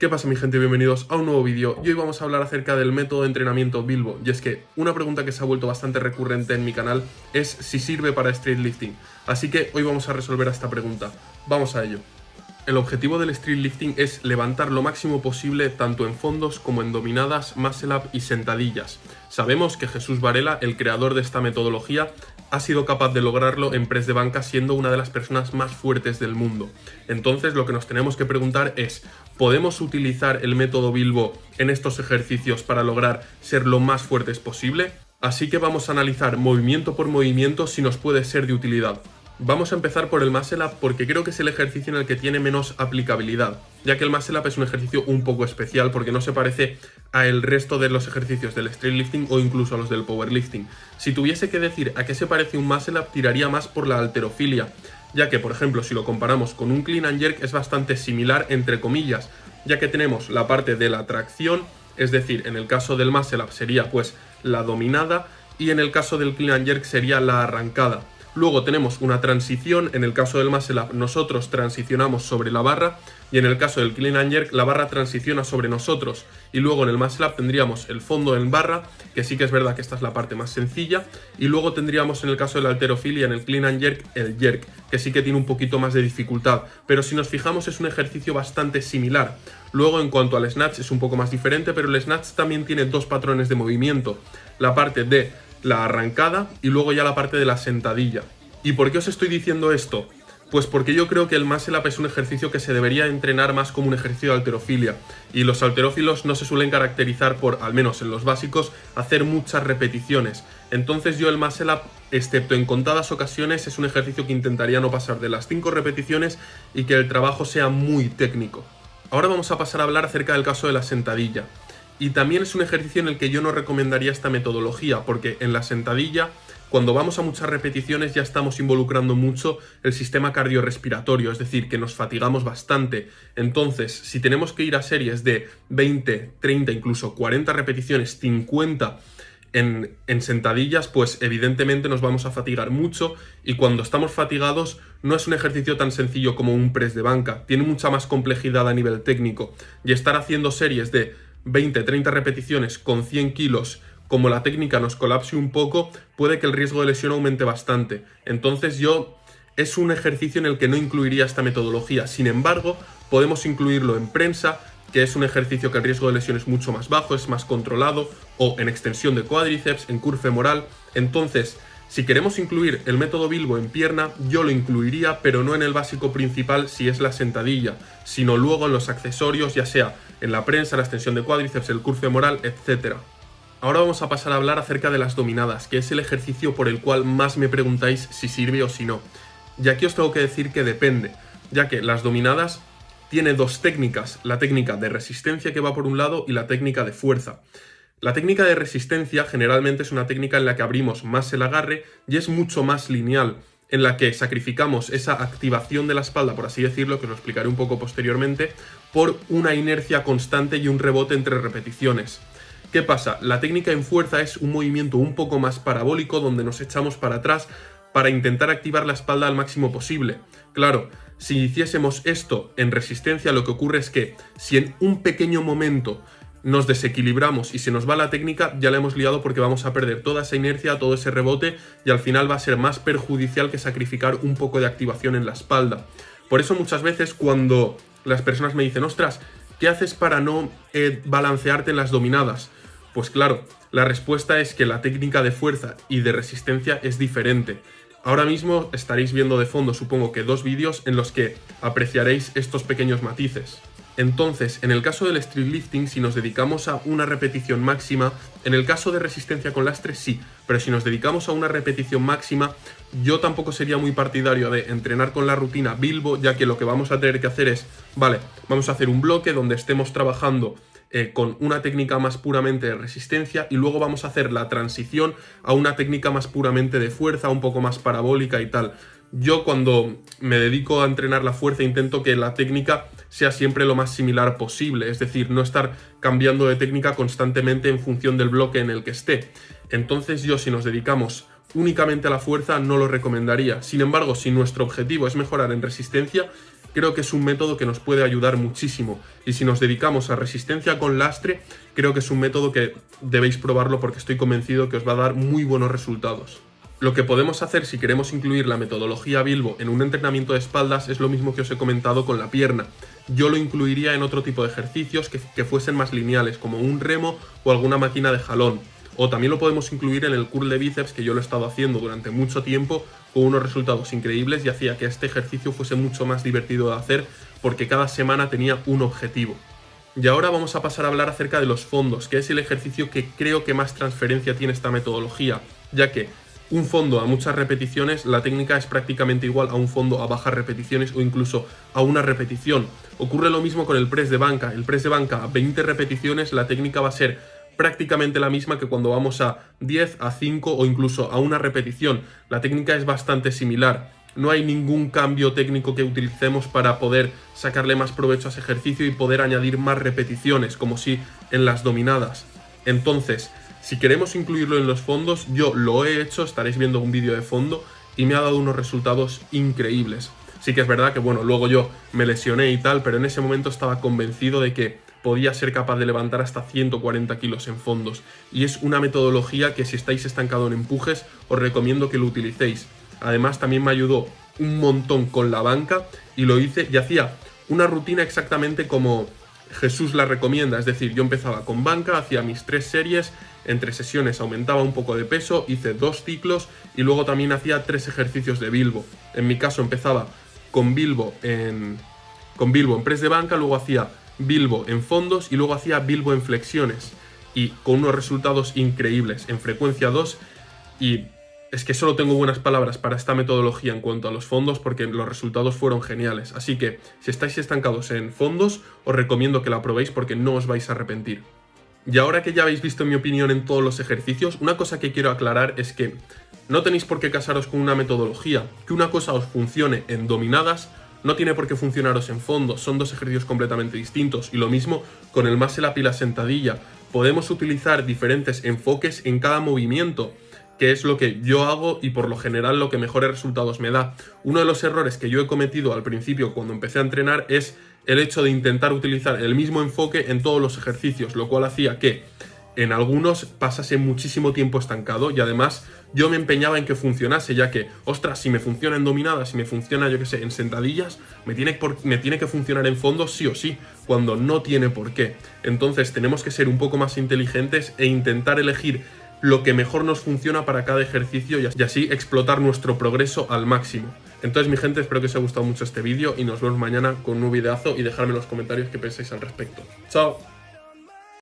¿Qué pasa, mi gente? Bienvenidos a un nuevo vídeo y hoy vamos a hablar acerca del método de entrenamiento Bilbo. Y es que una pregunta que se ha vuelto bastante recurrente en mi canal es si sirve para street lifting. Así que hoy vamos a resolver esta pregunta. Vamos a ello. El objetivo del street lifting es levantar lo máximo posible tanto en fondos como en dominadas, muscle up y sentadillas. Sabemos que Jesús Varela, el creador de esta metodología, ha sido capaz de lograrlo en press de banca siendo una de las personas más fuertes del mundo. Entonces lo que nos tenemos que preguntar es, ¿podemos utilizar el método Bilbo en estos ejercicios para lograr ser lo más fuertes posible? Así que vamos a analizar movimiento por movimiento si nos puede ser de utilidad. Vamos a empezar por el muscle up porque creo que es el ejercicio en el que tiene menos aplicabilidad, ya que el muscle up es un ejercicio un poco especial porque no se parece al resto de los ejercicios del street lifting o incluso a los del powerlifting. Si tuviese que decir a qué se parece un muscle up, tiraría más por la halterofilia, ya que, por ejemplo, si lo comparamos con un clean and jerk es bastante similar, entre comillas, ya que tenemos la parte de la tracción, es decir, en el caso del muscle up sería pues la dominada y en el caso del clean and jerk sería la arrancada. Luego tenemos una transición, en el caso del muscle up nosotros transicionamos sobre la barra y en el caso del clean and jerk la barra transiciona sobre nosotros. Y luego en el muscle up tendríamos el fondo en barra, que sí que es verdad que esta es la parte más sencilla, y luego tendríamos en el caso de la halterofilia en el clean and jerk el jerk, que sí que tiene un poquito más de dificultad, pero si nos fijamos es un ejercicio bastante similar. Luego en cuanto al snatch es un poco más diferente, pero el snatch también tiene dos patrones de movimiento, la parte de la arrancada y luego ya la parte de la sentadilla. ¿Y por qué os estoy diciendo esto? Pues porque yo creo que el muscle up es un ejercicio que se debería entrenar más como un ejercicio de halterofilia, y los halterófilos no se suelen caracterizar por, al menos en los básicos, hacer muchas repeticiones. Entonces yo el muscle up, excepto en contadas ocasiones, es un ejercicio que intentaría no pasar de las 5 repeticiones y que el trabajo sea muy técnico. Ahora vamos a pasar a hablar acerca del caso de la sentadilla. Y también es un ejercicio en el que yo no recomendaría esta metodología, porque en la sentadilla, cuando vamos a muchas repeticiones ya estamos involucrando mucho el sistema cardiorrespiratorio, es decir, que nos fatigamos bastante. Entonces, si tenemos que ir a series de 20, 30, incluso 40 repeticiones, 50 en sentadillas, pues evidentemente nos vamos a fatigar mucho, y cuando estamos fatigados no es un ejercicio tan sencillo como un press de banca, tiene mucha más complejidad a nivel técnico, y estar haciendo series de 20-30 repeticiones con 100 kilos, como la técnica nos colapse un poco, puede que el riesgo de lesión aumente bastante. Entonces es un ejercicio en el que no incluiría esta metodología. Sin embargo, podemos incluirlo en prensa, que es un ejercicio que el riesgo de lesión es mucho más bajo, es más controlado, o en extensión de cuádriceps, en curl femoral. Entonces, si queremos incluir el método Bilbo en pierna, yo lo incluiría, pero no en el básico principal si es la sentadilla, sino luego en los accesorios, ya sea en la prensa, la extensión de cuádriceps, el curl femoral, etc. Ahora vamos a pasar a hablar acerca de las dominadas, que es el ejercicio por el cual más me preguntáis si sirve o si no. Y aquí os tengo que decir que depende, ya que las dominadas tiene dos técnicas, la técnica de resistencia que va por un lado y la técnica de fuerza. La técnica de resistencia generalmente es una técnica en la que abrimos más el agarre y es mucho más lineal, en la que sacrificamos esa activación de la espalda, por así decirlo, que os lo explicaré un poco posteriormente, por una inercia constante y un rebote entre repeticiones. ¿Qué pasa? La técnica en fuerza es un movimiento un poco más parabólico donde nos echamos para atrás para intentar activar la espalda al máximo posible. Claro, si hiciésemos esto en resistencia, lo que ocurre es que si en un pequeño momento nos desequilibramos y se nos va la técnica, ya la hemos liado porque vamos a perder toda esa inercia, todo ese rebote, y al final va a ser más perjudicial que sacrificar un poco de activación en la espalda. Por eso muchas veces cuando las personas me dicen, ostras, ¿qué haces para no balancearte en las dominadas? Pues claro, la respuesta es que la técnica de fuerza y de resistencia es diferente. Ahora mismo estaréis viendo de fondo, supongo que 2 vídeos en los que apreciaréis estos pequeños matices. Entonces, en el caso del street lifting, si nos dedicamos a una repetición máxima, en el caso de resistencia con lastre sí, pero si nos dedicamos a una repetición máxima, yo tampoco sería muy partidario de entrenar con la rutina Bilbo, ya que lo que vamos a tener que hacer es, vale, vamos a hacer un bloque donde estemos trabajando con una técnica más puramente de resistencia y luego vamos a hacer la transición a una técnica más puramente de fuerza, un poco más parabólica y tal. Yo cuando me dedico a entrenar la fuerza intento que la técnica sea siempre lo más similar posible, es decir, no estar cambiando de técnica constantemente en función del bloque en el que esté. Entonces yo, si nos dedicamos únicamente a la fuerza, no lo recomendaría. Sin embargo, si nuestro objetivo es mejorar en resistencia, creo que es un método que nos puede ayudar muchísimo. Y si nos dedicamos a resistencia con lastre, creo que es un método que debéis probarlo porque estoy convencido que os va a dar muy buenos resultados. Lo que podemos hacer si queremos incluir la metodología Bilbo en un entrenamiento de espaldas es lo mismo que os he comentado con la pierna. Yo lo incluiría en otro tipo de ejercicios que fuesen más lineales, como un remo o alguna máquina de jalón. O también lo podemos incluir en el curl de bíceps, que yo lo he estado haciendo durante mucho tiempo con unos resultados increíbles y hacía que este ejercicio fuese mucho más divertido de hacer porque cada semana tenía un objetivo. Y ahora vamos a pasar a hablar acerca de los fondos, que es el ejercicio que creo que más transferencia tiene esta metodología, ya que un fondo a muchas repeticiones, la técnica es prácticamente igual a un fondo a bajas repeticiones o incluso a una repetición. Ocurre lo mismo con el press de banca. El press de banca a 20 repeticiones, la técnica va a ser prácticamente la misma que cuando vamos a 10, a 5 o incluso a una repetición. La técnica es bastante similar. No hay ningún cambio técnico que utilicemos para poder sacarle más provecho a ese ejercicio y poder añadir más repeticiones, como si en las dominadas. Entonces, si queremos incluirlo en los fondos, yo lo he hecho, estaréis viendo un vídeo de fondo y me ha dado unos resultados increíbles. Sí que es verdad que, bueno, luego yo me lesioné y tal, pero en ese momento estaba convencido de que podía ser capaz de levantar hasta 140 kilos en fondos. Y es una metodología que si estáis estancados en empujes, os recomiendo que lo utilicéis. Además, también me ayudó un montón con la banca y lo hice y hacía una rutina exactamente como Jesús la recomienda. Es decir, yo empezaba con banca, hacía mis 3 series, entre sesiones aumentaba un poco de peso, hice 2 ciclos y luego también hacía 3 ejercicios de Bilbo. En mi caso empezaba con Bilbo en press de banca, luego hacía Bilbo en fondos y luego hacía Bilbo en flexiones. Y con unos resultados increíbles en frecuencia 2 y es que solo tengo buenas palabras para esta metodología en cuanto a los fondos porque los resultados fueron geniales. Así que si estáis estancados en fondos, os recomiendo que la probéis porque no os vais a arrepentir. Y ahora que ya habéis visto mi opinión en todos los ejercicios, una cosa que quiero aclarar es que no tenéis por qué casaros con una metodología. Que una cosa os funcione en dominadas no tiene por qué funcionaros en fondos. Son 2 ejercicios completamente distintos. Y lo mismo con el muscle up y la sentadilla. Podemos utilizar diferentes enfoques en cada movimiento, que es lo que yo hago y por lo general lo que mejores resultados me da. Uno de los errores que yo he cometido al principio cuando empecé a entrenar es el hecho de intentar utilizar el mismo enfoque en todos los ejercicios, lo cual hacía que en algunos pasase muchísimo tiempo estancado y además yo me empeñaba en que funcionase, ya que, ostras, si me funciona en dominadas, si me funciona, yo que sé, en sentadillas, me tiene que funcionar en fondos sí o sí, cuando no tiene por qué. Entonces tenemos que ser un poco más inteligentes e intentar elegir lo que mejor nos funciona para cada ejercicio y así explotar nuestro progreso al máximo. Entonces, mi gente, espero que os haya gustado mucho este vídeo y nos vemos mañana con un nuevo videazo y dejadme en los comentarios qué pensáis al respecto. ¡Chao!